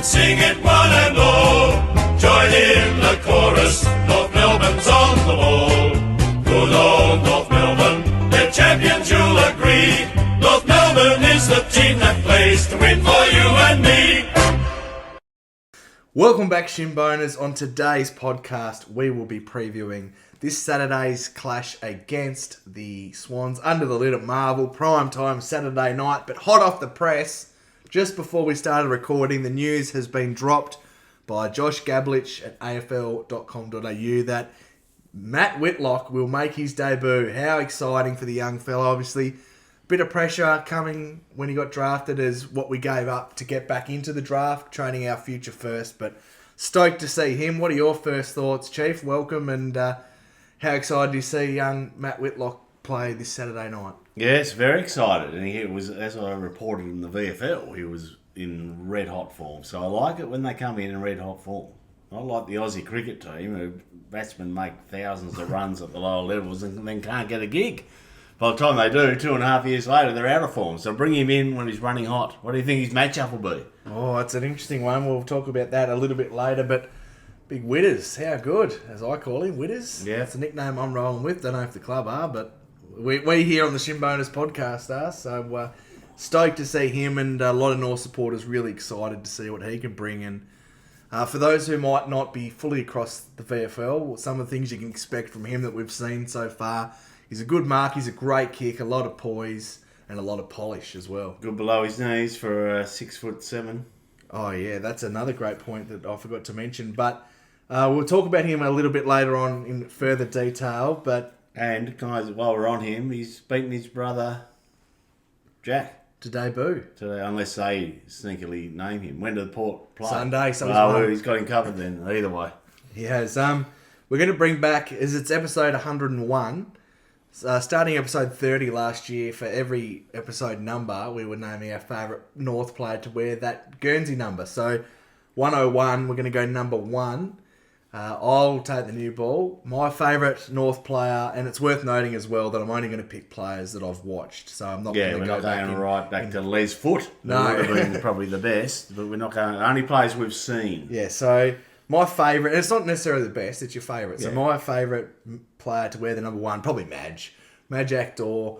and sing it one and all. Join in the chorus, North Melbourne's on the ball. Good old North Melbourne, they're champions, you'll agree. North Melbourne is the team that plays to win for you and me. Welcome back, Shinboners. On today's podcast, we will be previewing this Saturday's clash against the Swans under the lid at Marvel, prime time Saturday night, but hot off the press. Just before we started recording, the news has been dropped by Josh Gablich at afl.com.au that Matt Whitlock will make his debut. How exciting for the young fella, obviously. Bit of pressure coming when he got drafted as what we gave up to get back into the draft, training our future first, but stoked to see him. What are your first thoughts, Chief? Welcome, and how excited do you see young Matt Whitlock play this Saturday night? Yes, very excited, and he was, as I reported in the VFL, he was in red-hot form, so I like it when they come in red-hot form. I like the Aussie cricket team, who batsmen make thousands of runs at the lower levels and then can't get a gig. By the time they do, 2.5 years later, they're out of form. So bring him in when he's running hot. What do you think his matchup will be? Oh, it's an interesting one. We'll talk about that a little bit later. But Big Witters, how good, as I call him, Witters. Yeah. It's a nickname I'm rolling with. Don't know if the club are, but we here on the Shinboners podcast are. So stoked to see him, and a lot of North supporters really excited to see what he can bring. And for those who might not be fully across the VFL, some of the things you can expect from him that we've seen so far. He's a good mark, he's a great kick, a lot of poise, and a lot of polish as well. Good below his knees for 6'7". Oh yeah, that's another great point that I forgot to mention. But we'll talk about him a little bit later on in further detail. And guys, while we're on him, he's beaten his brother Jack to debut today, unless they sneakily name him. When did the Port play? Sunday. So he's got him covered then. Either way, he has. We're going to bring back, as it's episode 101. Starting episode 30 last year, for every episode number, we were naming our favourite North player to wear that Guernsey number. So 101, we're going to go number 1. I'll take the new ball. My favourite North player, and it's worth noting as well that I'm only going to pick players that I've watched. So I'm not going to go back to Les Foot. No. That would have been probably the best, but we're not going. Only players we've seen. Yeah, so my favourite, and it's not necessarily the best, it's your favourite. Yeah. So my favourite player to wear the number 1, probably Madge. Madge Actor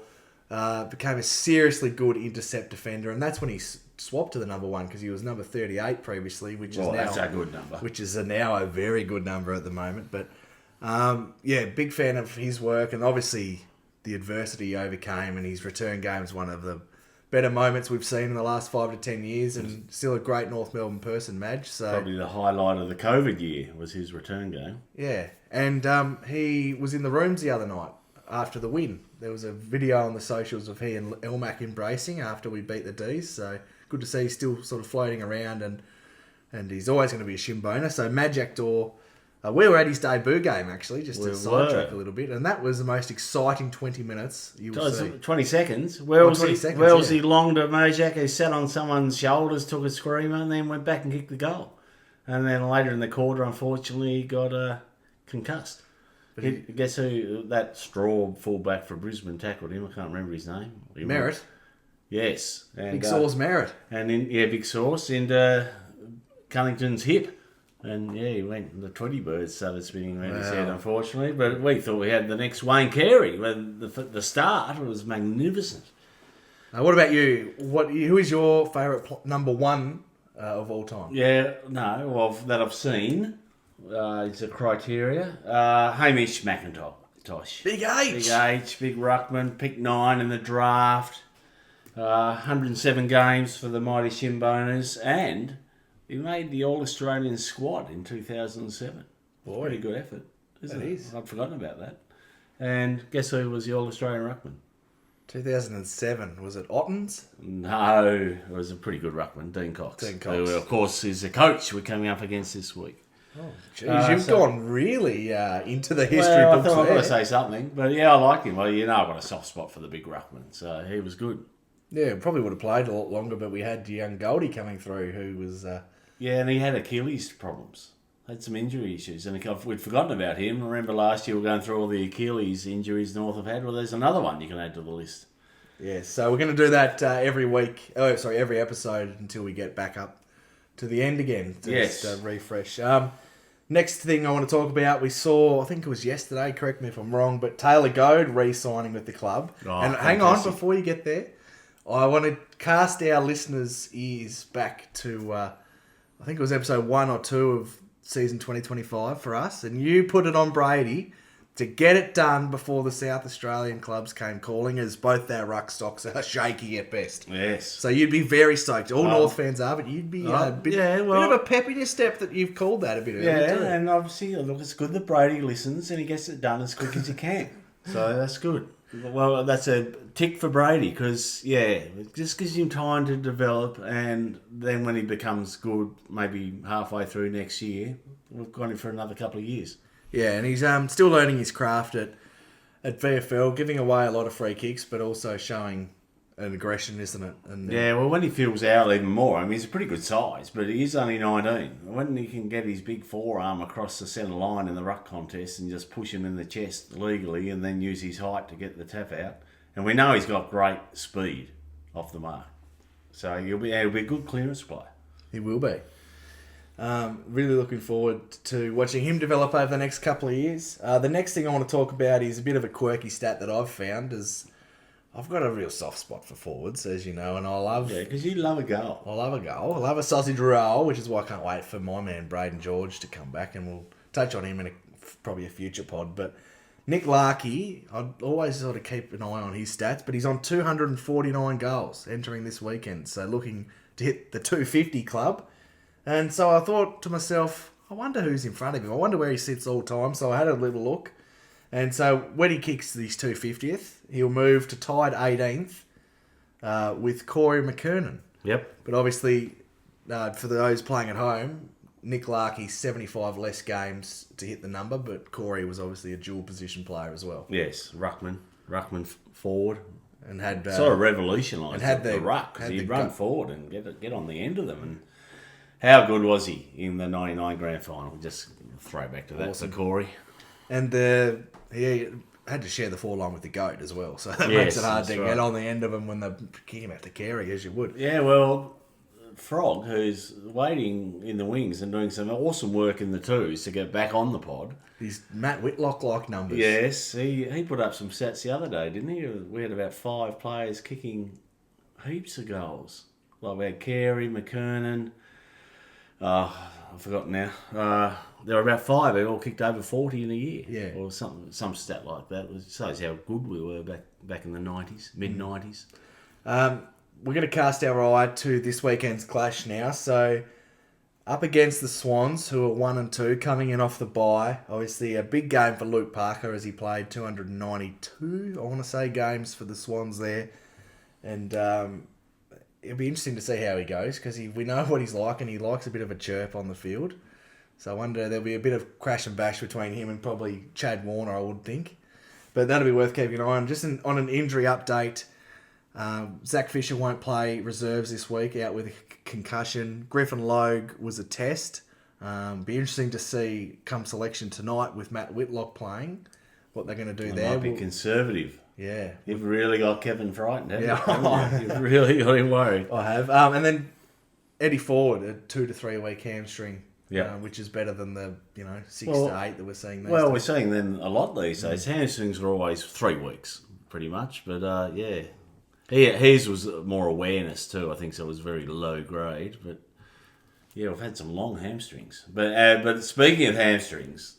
became a seriously good intercept defender, and that's when he swapped to the number 1 because he was number 38 previously, which is now that's a good number. Which is now a very good number at the moment. But big fan of his work, and obviously the adversity he overcame, and his return game is one of the better moments we've seen in the last 5 to 10 years, and still a great North Melbourne person, Madge. So probably the highlight of the COVID year was his return game. Yeah, and he was in the rooms the other night after the win. There was a video on the socials of he and Elmac embracing after we beat the D's, so good to see he's still sort of floating around, and he's always going to be a Shimboner. So Madge Actor, we were at his debut game actually, just to sidetrack a little bit, and that was the most exciting 20 minutes you will see. 20 seconds? Wellesley longed at Majak, who sat on someone's shoulders, took a screamer, and then went back and kicked the goal. And then later in the quarter, unfortunately, he got concussed. Guess who that straw fullback for Brisbane tackled him? I can't remember his name. Merritt. Yes. And, Big Sauce Merritt. Big Sauce. And Cunnington's hip. And he went, and the Tweety birds started spinning around his head, unfortunately. But we thought we had the next Wayne Carey. When the start was magnificent. What about you? Who is your favourite number 1 of all time? Yeah, no, that I've seen. It's a criteria. Hamish McIntosh. Big H, big ruckman, picked 9 in the draft. 107 games for the mighty Shinboners, and he made the All-Australian squad in 2007. Boy, pretty good effort, isn't it? Is. I'd forgotten about that. And guess who was the All-Australian ruckman? 2007. Was it Ottens? No, it was a pretty good ruckman, Dean Cox. Who, of course, is the coach we're coming up against this week. Oh, jeez, you've gone really into the history books. I thought I was going to say something, but yeah, I like him. Well, I've got a soft spot for the big ruckman, so he was good. Yeah, probably would have played a lot longer, but we had young Goldie coming through who was... and he had Achilles problems. Had some injury issues, and we'd forgotten about him. I remember last year we were going through all the Achilles injuries North have had. Well, there's another one you can add to the list. Yeah, so we're going to do that every week. Every episode until we get back up to the end again. Yes. Just refresh. Next thing I want to talk about, we saw, I think it was yesterday, correct me if I'm wrong, but Taylor Goad re-signing with the club. Oh, and hang on, before you get there, I want to cast our listeners' ears back to, I think it was episode 1 or 2 of season 2025 for us, and you put it on Brady to get it done before the South Australian clubs came calling, as both our ruck stocks are shaky at best. Yes. So you'd be very stoked. All North fans are, but you'd be a bit of a pep in your step that you've called that a bit earlier. Yeah, too. and obviously, look, it's good that Brady listens and he gets it done as quick as he can. So that's good. Well, that's a tick for Brady because, it just gives him time to develop, and then when he becomes good, maybe halfway through next year, we've got him for another couple of years. Yeah, and he's still learning his craft at VFL, giving away a lot of free kicks, but also showing an aggression, isn't it? And Yeah, well, when he fills out even more, I mean, he's a pretty good size, but he is only 19. When he can get his big forearm across the centre line in the ruck contest and just push him in the chest legally and then use his height to get the tap out, and we know he's got great speed off the mark. So he'll be a good clearance player. he will be. Really looking forward to watching him develop over the next couple of years. The next thing I want to talk about is a bit of a quirky stat that I've found. Is I've got a real soft spot for forwards, as you know, and I love... Yeah, because you love a goal. I love a goal. I love a sausage roll, which is why I can't wait for my man Braden George to come back, and we'll touch on him in probably a future pod. But Nick Larkey, I'd always sort of keep an eye on his stats, but he's on 249 goals entering this weekend, so looking to hit the 250 club. And so I thought to myself, I wonder who's in front of him. I wonder where he sits all the time. So I had a little look. And so when he kicks his 250th, he'll move to tied 18th with Corey McKernan. Yep. But obviously, for those playing at home, Nick Larkey, 75 less games to hit the number, but Corey was obviously a dual position player as well. Yes, Ruckman forward. And had Sort of revolutionised the ruck, because he'd run forward and get on the end of them. And how good was he in the 99 grand final? Just throw back to that. Awesome. For Corey. And he had to share the foreline with the goat as well, so that makes it hard to get on the end of him when they kick him out to carry, as you would. Yeah, well, Frog, who's waiting in the wings and doing some awesome work in the twos to get back on the pod. He's Matt Whitlock-like numbers. Yes, he put up some stats the other day, didn't he? We had about 5 players kicking heaps of goals. Like we had Carey, McKernan... I've forgotten now. There were about 5 who all kicked over 40 in a year. Yeah. Or some stat like that. It shows how good we were back in the 90s, mid-90s. We're going to cast our eye to this weekend's clash now. So, up against the Swans, who are 1 and 2, coming in off the bye. Obviously, a big game for Luke Parker as he played 292, I want to say, games for the Swans there. And it'll be interesting to see how he goes, because we know what he's like, and he likes a bit of a chirp on the field. So I wonder, there'll be a bit of crash and bash between him and probably Chad Warner, I would think. But that'll be worth keeping an eye on. Just on an injury update, Zach Fisher won't play reserves this week, out with a concussion. Griffin Logue was a test. Be interesting to see come selection tonight with Matt Whitlock playing, what they're going to do there. Might be conservative. Yeah. You've really got Kevin frightened, haven't Yeah. you? You've really got him worried. I have. And then Eddie Ford, a 2 to 3 week hamstring, which is better than the 6 to 8 that we're seeing these days. We're seeing them a lot these days. Hamstrings are always 3 weeks, pretty much. But his was more awareness too. I think so. It was very low grade, but yeah, we've had some long hamstrings. But speaking of hamstrings,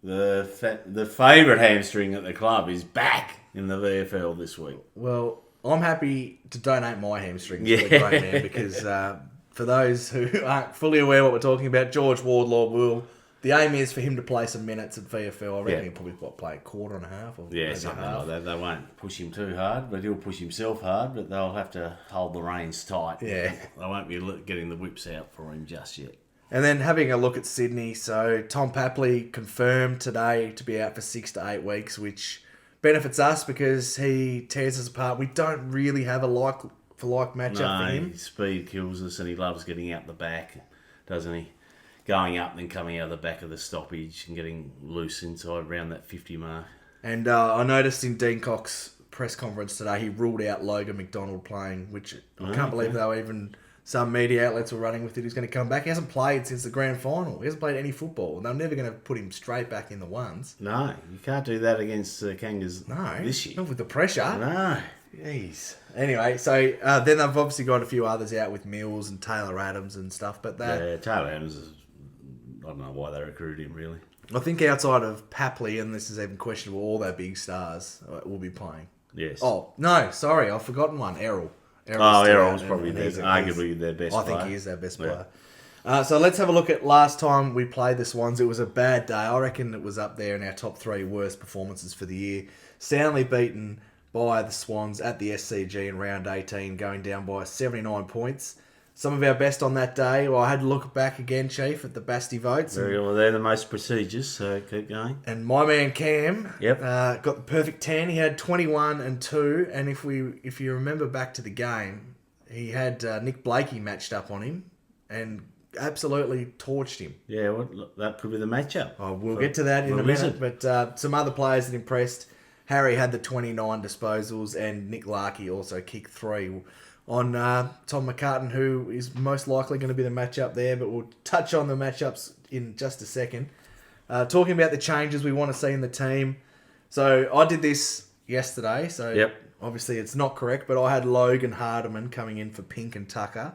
the favourite hamstring at the club is back in the VFL this week. Well, I'm happy to donate my hamstrings to the great man, because for those who aren't fully aware what we're talking about, George Wardlaw the aim is for him to play some minutes at VFL. I reckon he'll probably play a quarter and a half. Or something half. like that. They won't push him too hard, but he'll push himself hard, but they'll have to hold the reins tight. Yeah. They won't be getting the whips out for him just yet. And then having a look at Sydney, so Tom Papley confirmed today to be out for 6 to 8 weeks, which benefits us because he tears us apart. We don't really have a like-for-like matchup for him. His speed kills us, and he loves getting out the back, doesn't he? Going up and then coming out the back of the stoppage and getting loose inside around that 50 mark. And I noticed in Dean Cox's press conference today, he ruled out Logan McDonald playing, which I can't believe they were even some media outlets were running with it. He's going to come back. He hasn't played since the grand final. He hasn't played any football. And they're never going to put him straight back in the ones. No, you can't do that against Kangas this year. Not with the pressure. No. Jeez. Anyway, so then they've obviously got a few others out with Mills and Taylor Adams and stuff. But Taylor Adams is... I don't know why they recruited him, really. I think outside of Papley, and this is even questionable, all their big stars will be playing. Yes. Oh, no, sorry, I've forgotten one. Errol. Errol's probably arguably their best player. I think he is their best player. So let's have a look at last time we played the Swans. It was a bad day. I reckon it was up there in our top 3 worst performances for the year. Soundly beaten by the Swans at the SCG in round 18, going down by 79 points. Some of our best on that day. Well, I had to look back again, Chief, at the Basti votes. Very well. They're the most prestigious, so keep going. And my man Cam got the perfect 10. He had 21 and 2. And if you remember back to the game, he had Nick Blakey matched up on him and absolutely torched him. Yeah, well, that could be the matchup. Oh, we'll get to that in a minute. But some other players that impressed. Harry had the 29 disposals, and Nick Larkey also kicked 3 on Tom McCartan, who is most likely going to be the matchup there, but we'll touch on the matchups in just a second. Talking about the changes we want to see in the team. So I did this yesterday, so obviously it's not correct, but I had Logan Hardiman coming in for Pink and Tucker.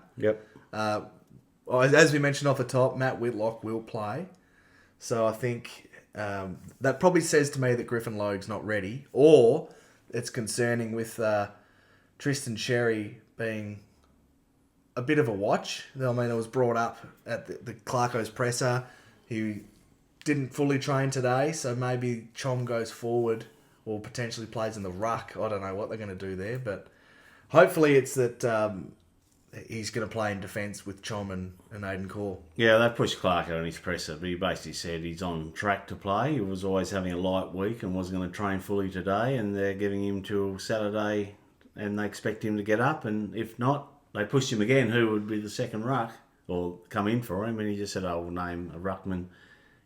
As we mentioned off the top, Matt Whitlock will play. So I think that probably says to me that Griffin Logue's not ready, or it's concerning with Tristan Sherry being a bit of a watch. I mean, it was brought up at the Clarko's presser. He didn't fully train today, so maybe Chom goes forward or potentially plays in the ruck. I don't know what they're going to do there, but hopefully it's that he's going to play in defence with Chom and Aiden Core. Yeah, they pushed Clarko on his presser, but he basically said he's on track to play. He was always having a light week and wasn't going to train fully today, and they're giving him till Saturday, and they expect him to get up, and if not, they pushed him again, who would be the second ruck, or come in for him, and he just said, we'll name a ruckman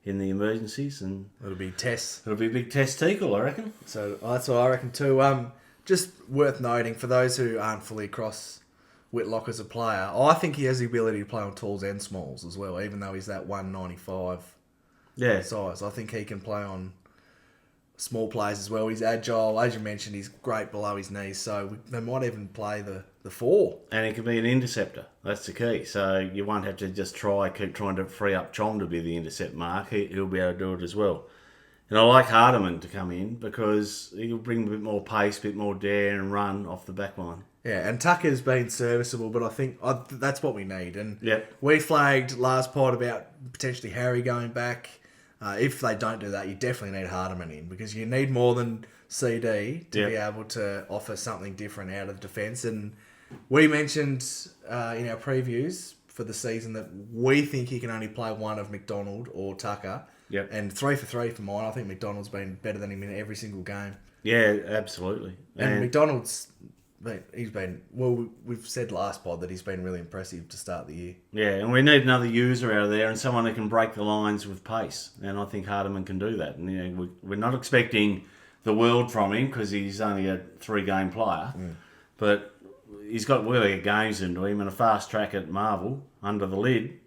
in the emergencies, and it'll be Tess. It'll be a big Tess Teagle, I reckon. So that's what I reckon too. Just worth noting, for those who aren't fully across Whitlock as a player, I think he has the ability to play on talls and smalls as well, even though he's that 195 size. I think he can play on small plays as well. He's agile. As you mentioned, he's great below his knees, so they might even play the 4. And he can be an interceptor. That's the key. So you won't have to just keep trying to free up Chom to be the intercept mark. He'll be able to do it as well. And I like Hardiman to come in because he'll bring a bit more pace, a bit more dare and run off the back line. Yeah, and Tucker's been serviceable, but I think that's what we need. And yep. We flagged last pod about potentially Harry going back. If they don't do that, you definitely need Hardiman in because you need more than CD to be able to offer something different out of defence. And we mentioned in our previews for the season that we think he can only play one of McDonald or Tucker. Yep. And 3 for 3 for mine. I think McDonald's been better than him in every single game. Yeah, absolutely. And McDonald's... we've said last pod that he's been really impressive to start the year. Yeah, and we need another user out of there and someone who can break the lines with pace. And I think Hardiman can do that. And we're not expecting the world from him because he's only a 3-game player. But he's got really games into him and a fast track at Marvel under the lid.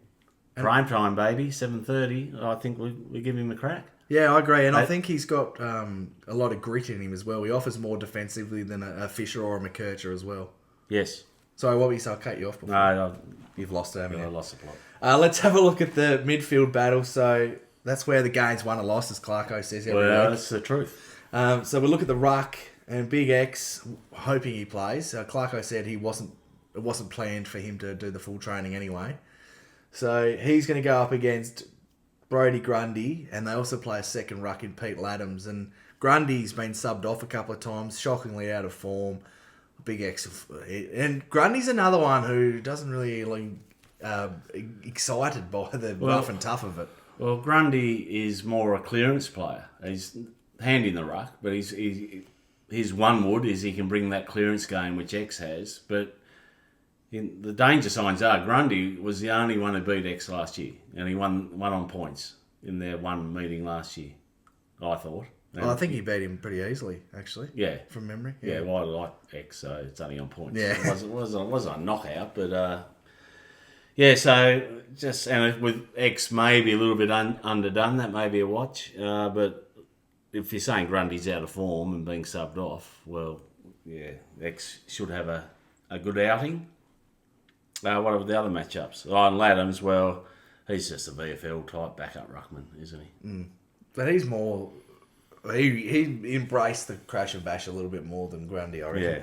Prime time, baby, 7:30. I think we give him a crack. Yeah, I agree. And I think he's got a lot of grit in him as well. He offers more defensively than a Fisher or a McKercher as well. Yes. Sorry, what were you saying? I'll cut you off before. No, you've lost it, haven't you? I lost the plot. Let's have a look at the midfield battle. So that's where the gains won and lost, as Clarko says every week. That's the truth. So we look at the ruck and Big X, hoping he plays. Clarko said it wasn't planned for him to do the full training anyway. So he's going to go up against Brodie Grundy, and they also play a second ruck in Pete Laddams. And Grundy's been subbed off a couple of times, shockingly out of form. Big X. And Grundy's another one who doesn't really excited by the rough and tough of it. Well, Grundy is more a clearance player. He's handy in the ruck, but his one wood is he can bring that clearance game which X has. But the danger signs are Grundy was the only one who beat X last year, and he won on points in their one meeting last year, I thought. I think he beat him pretty easily, actually. Yeah. From memory. Yeah, well, I like X, so it's only on points. Yeah. It wasn't a knockout, but Yeah, so just and with X maybe a little bit underdone, that may be a watch. But if you're saying Grundy's out of form and being subbed off, well, yeah, X should have a good outing. What are the other matchups? Oh, and Laddams, well, he's just a VFL type backup ruckman, isn't he? But he's more... He embraced the crash and bash a little bit more than Grundy, I reckon.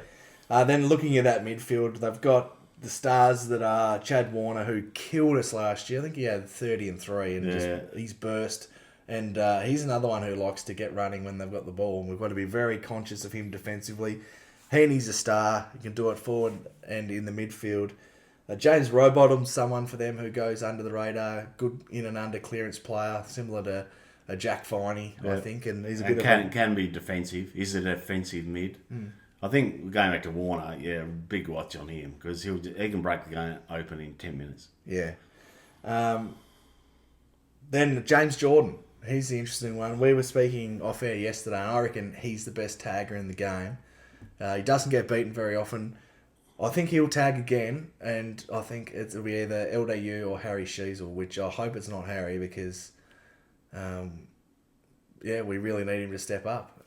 Yeah. Then looking at that midfield, they've got the stars that are Chad Warner, who killed us last year. I think he had 30 and 3, and he's burst. And he's another one who likes to get running when they've got the ball, and we've got to be very conscious of him defensively. Heaney's a star. He can do it forward and in the midfield. James Rowbottom's someone for them who goes under the radar, good in and under clearance player, similar to a Jack Finey, I think, and he's a bit can be defensive. Is it a defensive mid? I think going back to Warner, big watch on him because he can break the game open in 10 minutes. Yeah. Then James Jordan, he's the interesting one. We were speaking off air yesterday, and I reckon he's the best tagger in the game. He doesn't get beaten very often. I think he'll tag again, and I think it'll be either LDU or Harry Sheasel, which I hope it's not Harry because, we really need him to step up.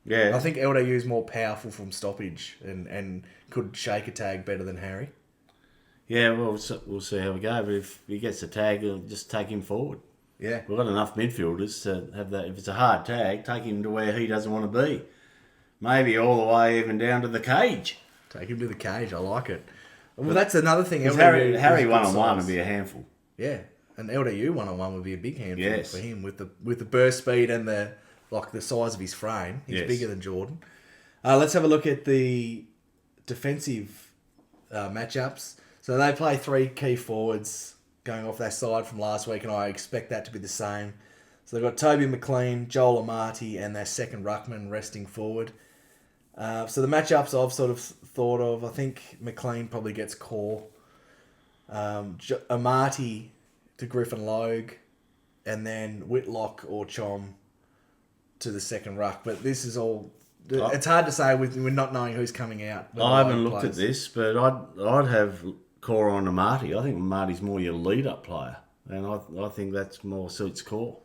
Yeah. I think LDU is more powerful from stoppage and could shake a tag better than Harry. Yeah, well, we'll see how we go. But if he gets a tag, just take him forward. Yeah. We've got enough midfielders to have that. If it's a hard tag, take him to where he doesn't want to be. Maybe all the way even down to the cage. Take him to the cage. I like it. Well, that's another thing. Harry 1-on-1 would be a handful. Yeah, and LDU 1-on-1 would be a big handful for him with the burst speed and the size of his frame. He's bigger than Jordan. Let's have a look at the defensive matchups. So they play 3 key forwards going off their side from last week, and I expect that to be the same. So they've got Toby McLean, Joel Amati, and their second ruckman resting forward. So the matchups I've sort of thought of, I think McLean probably gets core. Amati to Griffin Logue, and then Whitlock or Chom to the second ruck. But this is all... It's hard to say with not knowing who's coming out. I haven't looked at this, but I'd have core on Amati. I think Amati's more your lead-up player, and I think that's more suits core.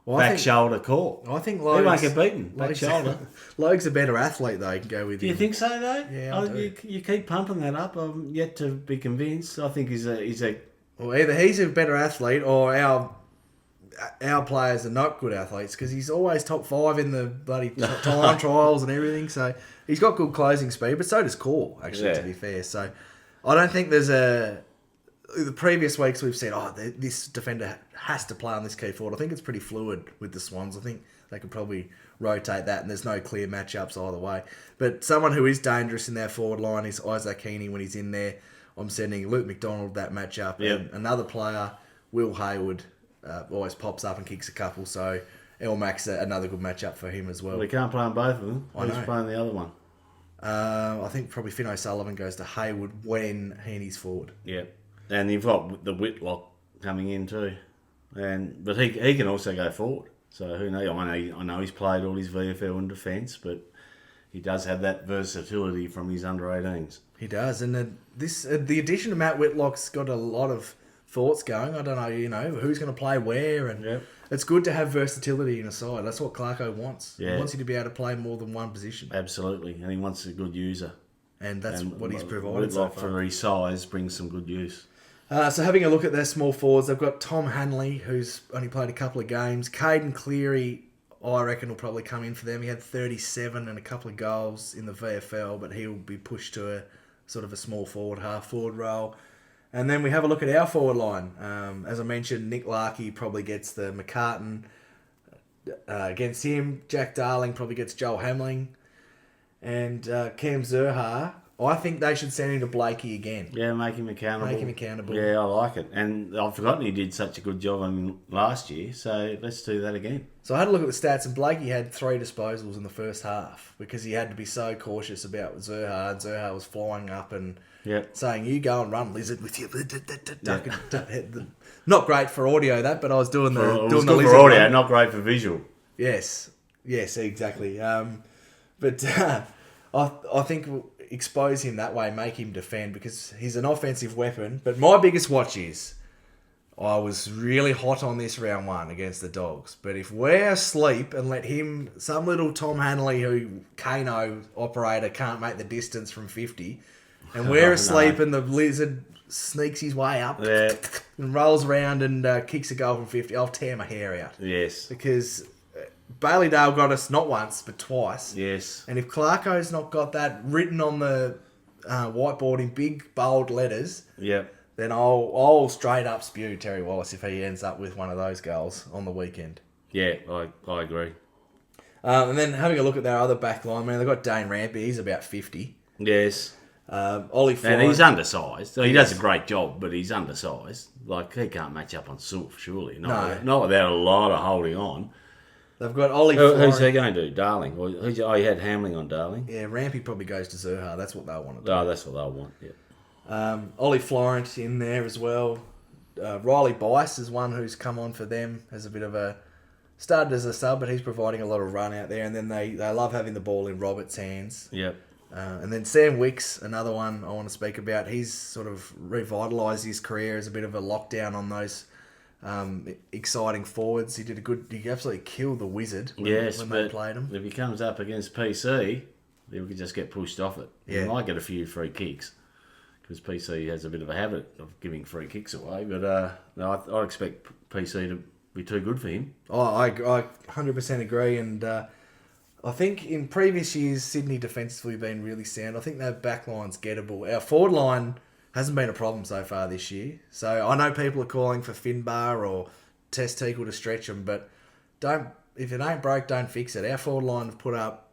Well, shoulder core. I think Logue's... He won't get beaten. Back shoulder. Logue's a better athlete, though. You can go with Do you think so, though? Yeah, you keep pumping that up. I'm yet to be convinced. I think he's a... Well, either he's a better athlete or our players are not good athletes because he's always top 5 in the bloody time trials and everything. So he's got good closing speed, but so does core, actually, to be fair. So I don't think there's a... The previous weeks we've said, this defender has to play on this key forward. I think it's pretty fluid with the Swans. I think they could probably rotate that, and there's no clear matchups either way. But someone who is dangerous in their forward line is Isaac Heaney when he's in there. I'm sending Luke McDonald that matchup. Yep. And another player, Will Hayward, always pops up and kicks a couple. So El Mac's another good matchup for him as well. We can't play on both of them. I know. Who's playing the other one? I think probably Finn O'Sullivan goes to Hayward when Heaney's forward. Yeah. And you've got the Whitlock coming in too. But he can also go forward. So who knows? I know he's played all his VFL in defence, but he does have that versatility from his under-18s. He does. And the addition of Matt Whitlock's got a lot of thoughts going. I don't know, who's going to play where. And it's good to have versatility in a side. That's what Clarko wants. Yeah. He wants you to be able to play more than one position. Absolutely. And he wants a good user. And that's what he's provided Whitlock, so far. for his size, brings some good use. So having a look at their small forwards, they've got Tom Hanley, who's only played a couple of games. Caden Cleary, I reckon, will probably come in for them. He had 37 and a couple of goals in the VFL, but he'll be pushed to a sort of a small forward, half forward role. And then we have a look at our forward line. As I mentioned, Nick Larkey probably gets the McCartan against him. Jack Darling probably gets Joel Hamling. And Cam Zerha, I think they should send him to Blakey again. Yeah, make him accountable. Yeah, I like it. And I've forgotten he did such a good job on him last year, so let's do that again. So I had a look at the stats, and Blakey had 3 disposals in the first half because he had to be so cautious about Zerha, and Zerha was flying up and saying, you go and run, lizard, with you. Not great for audio, that, but I was doing the lizard for audio, run. not great for visual. Yes, exactly. But I think expose him that way, make him defend, because he's an offensive weapon. But my biggest watch is, I was really hot on this round 1 against the Dogs. But if we're asleep and let him, some little Tom Hanley who Kano operator can't make the distance from 50, and we're asleep and the Lizard sneaks his way up and rolls around and kicks a goal from 50, I'll tear my hair out. Yes. Because Bailey Dale got us not once but twice. Yes. And if Clarko's not got that written on the whiteboard in big bold letters, Yep. then I'll straight up spew Terry Wallace if he ends up with one of those goals on the weekend. Yeah, I agree. And then having a look at their other back line, man, they've got Dane Rampy. He's about 50. Yes. Ollie Florent. And he's undersized. So he does a great job, but he's undersized. Like, he can't match up on Soof, surely. Not without a lot of holding on. They've got Ollie Florent. Who's he going to do? Darling? Or he had Hamling on Darling. Yeah, Rampy probably goes to Zerha. That's what they'll want to do. Oh, that's what they'll want, yeah. Ollie Florent in there as well. Riley Bice is one who's come on for them as a bit of a... Started as a sub, but he's providing a lot of run out there. And then they love having the ball in Robert's hands. Yep. And then Sam Wicks, another one I want to speak about. He's sort of revitalised his career as a bit of a lockdown on those exciting forwards. He absolutely killed the Wizard when they played him. If he comes up against PC, he could just get pushed off it. Yeah. He might get a few free kicks because PC has a bit of a habit of giving free kicks away. But no, I expect PC to be too good for him. Oh, I 100% agree. And I think in previous years, Sydney defensively been really sound. I think their back line's gettable. Our forward line hasn't been a problem so far this year. So I know people are calling for Finbar or Testicle to stretch them, but if it ain't broke, don't fix it. Our forward line have put up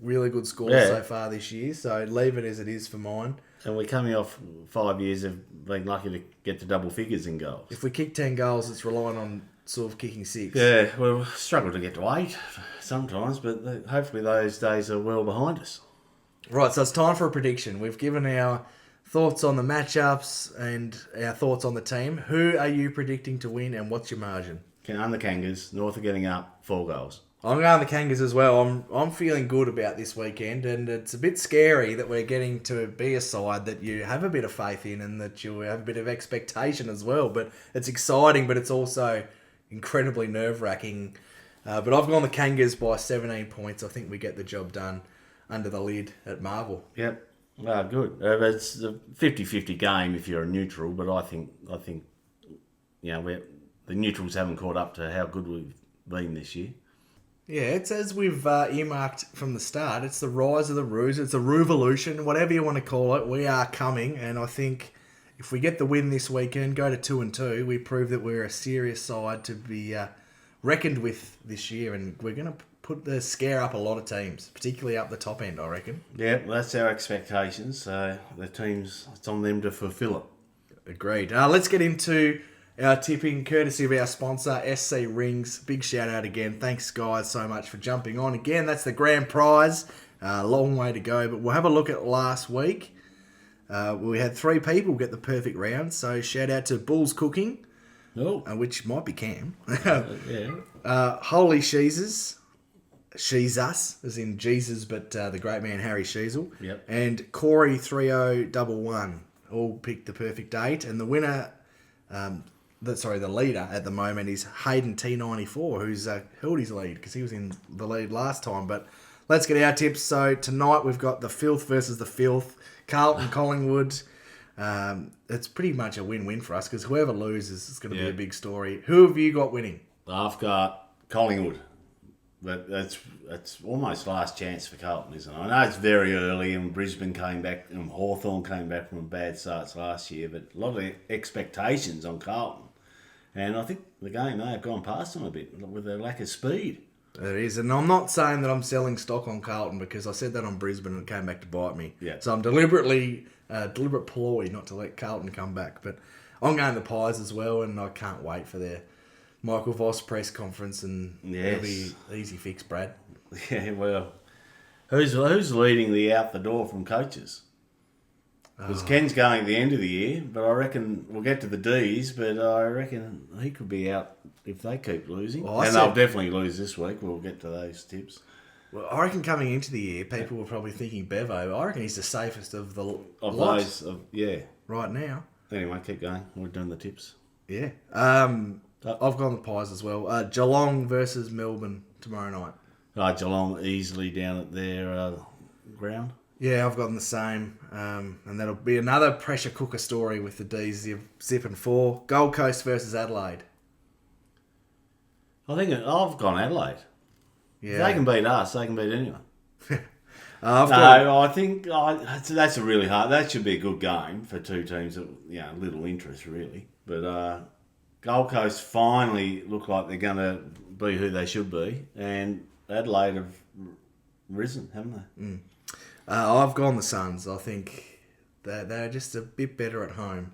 really good scores so far this year, so leave it as it is for mine. And we're coming off 5 years of being lucky to get to double figures in goals. If we kick 10 goals, it's relying on sort of kicking 6. Yeah, we'll struggle to get to 8 sometimes, but hopefully those days are well behind us. Right, so it's time for a prediction. We've given our thoughts on the matchups and our thoughts on the team. Who are you predicting to win, and what's your margin? On the Kangas, North are getting up 4 goals. I'm going the Kangas as well. I'm feeling good about this weekend, and it's a bit scary that we're getting to be a side that you have a bit of faith in and that you have a bit of expectation as well. But it's exciting, but it's also incredibly nerve-wracking. But I've gone the Kangas by 17 points. I think we get the job done under the lid at Marvel. Yep. Well, good. It's a 50-50 game if you're a neutral, but I think the neutrals haven't caught up to how good we've been this year. Yeah, it's as we've earmarked from the start. It's the rise of the Roos. It's a Roovolution, whatever you want to call it. We are coming, and I think if we get the win this weekend, go to 2-2, we prove that we're a serious side to be reckoned with this year, and we're going to put the scare up a lot of teams, particularly up the top end, I reckon. Yeah, well, that's our expectations. So the teams, it's on them to fulfil it. Agreed. Let's get into our tipping, courtesy of our sponsor, SC Rings. Big shout out again. Thanks, guys, so much for jumping on. Again, that's the grand prize. Long way to go, but we'll have a look at last week. We had 3 people get the perfect round, so shout out to Bulls Cooking, which might be Cam. Holy She's Us, as in Jesus, but the great man Harry Sheasel. Yep. And Corey 3011 all picked the perfect date, and the winner... the leader at the moment is Hayden T94, who's held his lead because he was in the lead last time. But let's get our tips. So tonight we've got the Filth versus the Filth, Carlton Collingwood. It's pretty much a win-win for us because whoever loses is going to be a big story. Who have you got winning? I've got Collingwood, but it's almost last chance for Carlton, isn't it? I know it's very early and Brisbane came back and Hawthorn came back from bad starts last year, but a lot of expectations on Carlton. And I think the game may have gone past them a bit with their lack of speed. It is, and I'm not saying that I'm selling stock on Carlton because I said that on Brisbane and it came back to bite me. Yeah. So I'm deliberate ploy not to let Carlton come back. But I'm going the Pies as well, and I can't wait for their Michael Voss press conference, and it'll be easy fix, Brad. Yeah, well, who's leading the out the door from coaches? Because Ken's going at the end of the year, but I reckon we'll get to the D's, but I reckon he could be out if they keep losing. They'll definitely lose this week. We'll get to those tips. Well, I reckon coming into the year, people were probably thinking Bevo. I reckon he's the safest of the Of lot those, yeah. right now. Anyway, keep going. We're doing the tips. Yeah. I've gone the Pies as well. Geelong versus Melbourne tomorrow night. Geelong easily down at their ground. Yeah, I've gotten the same. And that'll be another pressure cooker story with the D's zipping 4. Gold Coast versus Adelaide. I think I've gone Adelaide. Yeah. If they can beat us, they can beat anyone. I've I think that's a really hard. That should be a good game for two teams of little interest really. But Gold Coast finally look like they're going to be who they should be, and Adelaide have risen, haven't they? I've gone the Suns. I think they're just a bit better at home.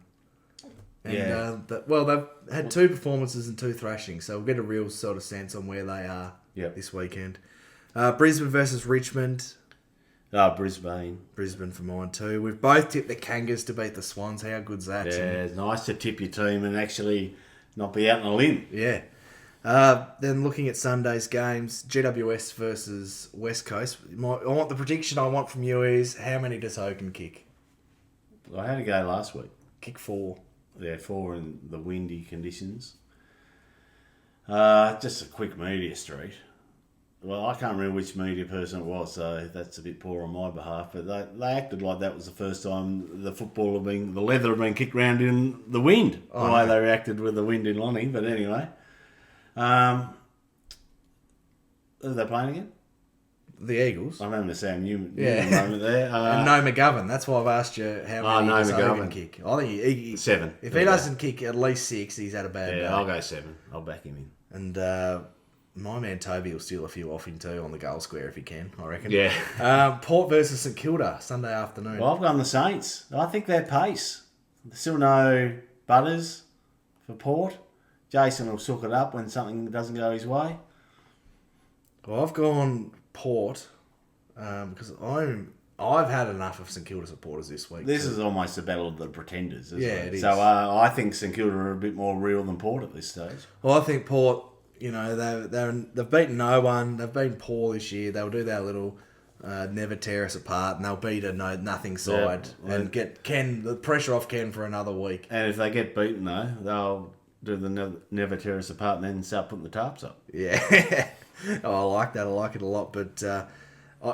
And, they've had 2 performances and 2 thrashings, so we'll get a real sort of sense on where they are this weekend. Brisbane versus Richmond. Brisbane. Brisbane for mine too. We've both tipped the Kangas to beat the Swans. How good's that? Yeah, it's nice to tip your team and actually not be out on a limb. Yeah. Then looking at Sunday's games, GWS versus West Coast. The prediction I want from you is how many does Hogan kick? I had a go last week. Kick 4. Yeah, 4 in the windy conditions. Just a quick media street. Well, I can't remember which media person it was, so that's a bit poor on my behalf. But they acted like that was the first time the leather had been kicked round in the wind. The way they reacted with the wind in Lonnie. But anyway, who are they playing again? The Eagles. I'm having a Sam Newman moment there. And No McGovern. That's why I've asked you how many does Hogan kick. I think he 7. If he doesn't kick at least 6, he's had a bad day. Yeah, I'll go 7. I'll back him in. And my man Toby will steal a few off him too on the goal square if he can, I reckon. Yeah. Port versus St Kilda, Sunday afternoon. Well, I've gone the Saints. I think they're pace. Still no Butters for Port. Jason will sook it up when something doesn't go his way. Well, I've gone Port because I've had enough of St Kilda supporters this week. This is almost a battle of the pretenders, isn't it? It is. So I think St Kilda are a bit more real than Port at this stage. Well, I think Port, they've beaten no one. They've been poor this year. They'll do their little never tear us apart, and they'll beat a nothing side and get the pressure off Ken for another week. And if they get beaten though, they'll do the never tear us apart and then start putting the tarps up. Yeah, I like that. I like it a lot. But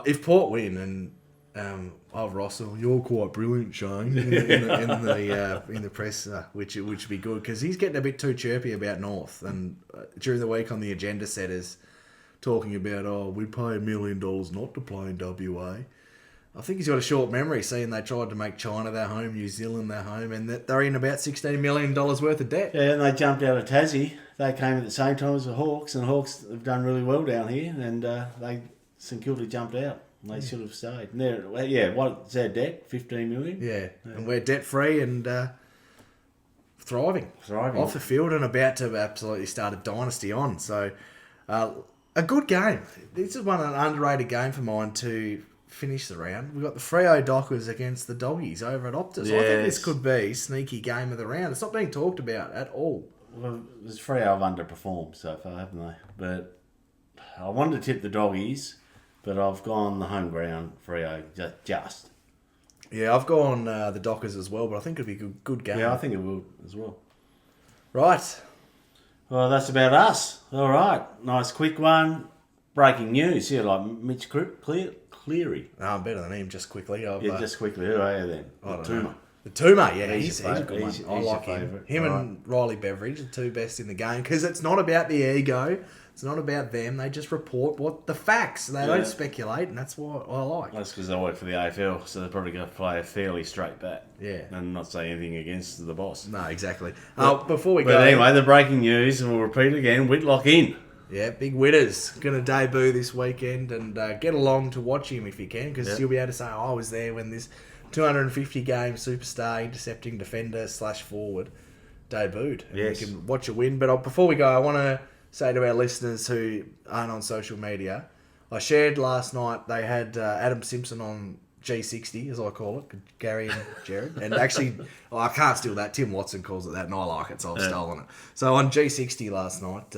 if Port win and Russell, you're quite brilliant, Shane, in the press, which would be good because he's getting a bit too chirpy about North. And during the week on the agenda setters, talking about we'd pay $1 million not to play in WA. I think he's got a short memory, seeing they tried to make China their home, New Zealand their home, and that they're in about $16 million worth of debt. Yeah, and they jumped out of Tassie. They came at the same time as the Hawks, and the Hawks have done really well down here, and St Kilda jumped out. They should have stayed. And what's their debt? 15 million? Yeah, and we're debt-free and thriving. Off the field and about to absolutely start a dynasty on. So, a good game. This is an underrated game for mine to finish the round. We've got the Freo Dockers against the Doggies over at Optus. Yes. I think this could be sneaky game of the round. It's not being talked about at all. Well, the Freo have underperformed so far, haven't they? But I wanted to tip the Doggies, but I've gone the home ground Freo just. Yeah, I've gone the Dockers as well, but I think it'll be a good game. Yeah, I think it will as well. Right. Well, that's about us. All right. Nice quick one. Breaking news here, like Mitch Cleary. No, I'm better than him, just quickly. Just quickly. Who are you then? I don't know. The Tuma, yeah, he's a good one. I like him. Favourite. Him and Riley Beveridge, the two best in the game, because it's not about the ego. It's not about them. They just report the facts. They don't speculate, and that's what I like. That's because they work for the AFL, so they're probably going to play a fairly straight bat. Yeah. And not say anything against the boss. No, exactly. Before we go... But anyway, the breaking news, and we'll repeat again, Whitlock in. Yeah, Big Witters going to debut this weekend, and get along to watch him if you can, because you'll be able to say, I was there when this 250-game superstar intercepting defender / forward debuted. And yes. You can watch a win. But before we go, I want to say to our listeners who aren't on social media, I shared last night they had Adam Simpson on G60, as I call it, Gary and Jared. And actually, I can't steal that. Tim Watson calls it that, and I like it, so I've stolen it. So on G60 last night,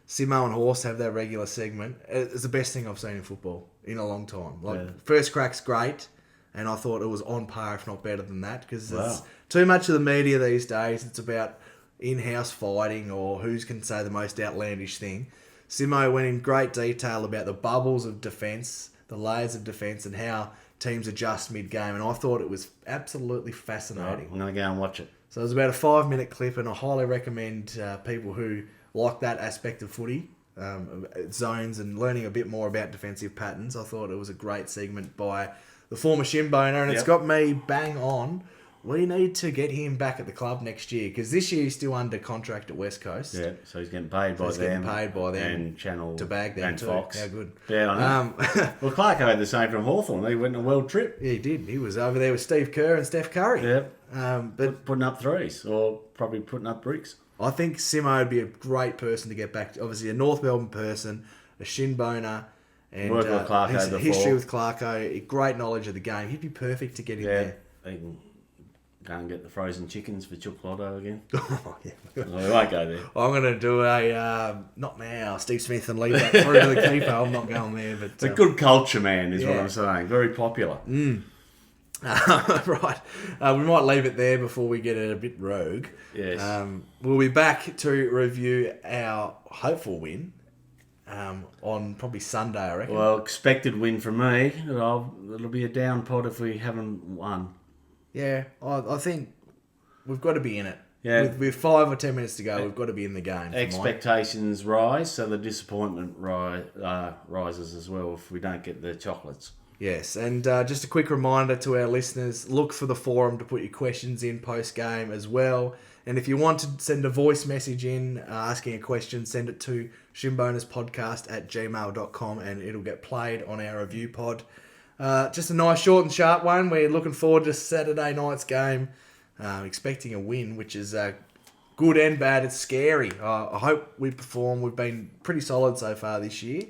Simo and Horse have their regular segment. It's the best thing I've seen in football in a long time. First crack's great, and I thought it was on par, if not better than that, because it's too much of the media these days. It's about in-house fighting or who can say the most outlandish thing. Simo went in great detail about the bubbles of defence, the layers of defence, and how teams adjust mid-game, and I thought it was absolutely fascinating. I'm going to go and watch it. So it was about a 5-minute clip, and I highly recommend people who like that aspect of footy, zones, and learning a bit more about defensive patterns. I thought it was a great segment by the former Shinboner, and it's got me bang on. We need to get him back at the club next year, because this year he's still under contract at West Coast. Yeah, so he's getting paid by them. And Channel to bag them and too. Fox. How good. Yeah, I know. Well, Clarko had the same from Hawthorn. He went on a world trip. Yeah, he did. He was over there with Steve Kerr and Steph Curry. Yeah. But putting up threes, or probably putting up bricks. I think Simo would be a great person to get back to. Obviously, a North Melbourne person, a Shinboner, and worked with Clarko his before. history with Clarko, great knowledge of the game. He'd be perfect to get in there. He can go and get the frozen chickens for Chuck Lotto again. Oh, yeah. Well, we won't go there. I'm going to do a, not now, Steve Smith, and leave that through to the keeper. I'm not going there. But it's a good culture, man, is what I'm saying. Very popular. Right. We might leave it there before we get a bit rogue. Yes. We'll be back to review our hopeful win on probably Sunday, I reckon. Well, expected win from me. It'll be a down pot if we haven't won. Yeah, I think we've got to be in it. Yeah. With 5 or 10 minutes to go, we've got to be in the game. Expectations rise, so the disappointment rises as well if we don't get the chocolates. Yes, and just a quick reminder to our listeners, look for the forum to put your questions in post-game as well. And if you want to send a voice message in asking a question, send it to shimbonerspodcast@gmail.com and it'll get played on our review pod. Just a nice short and sharp one. We're looking forward to Saturday night's game, expecting a win, which is good and bad. It's scary. I hope we perform. We've been pretty solid so far this year.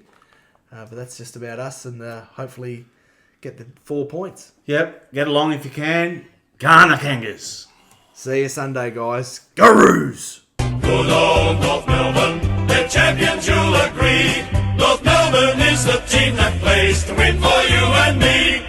But that's just about us, and hopefully get the 4 points. Yep, get along if you can. Ghana Kangas. See you Sunday, guys. Gurus! Good old North Melbourne, they're champions, you'll agree. North Melbourne is the team that plays to win for you and me.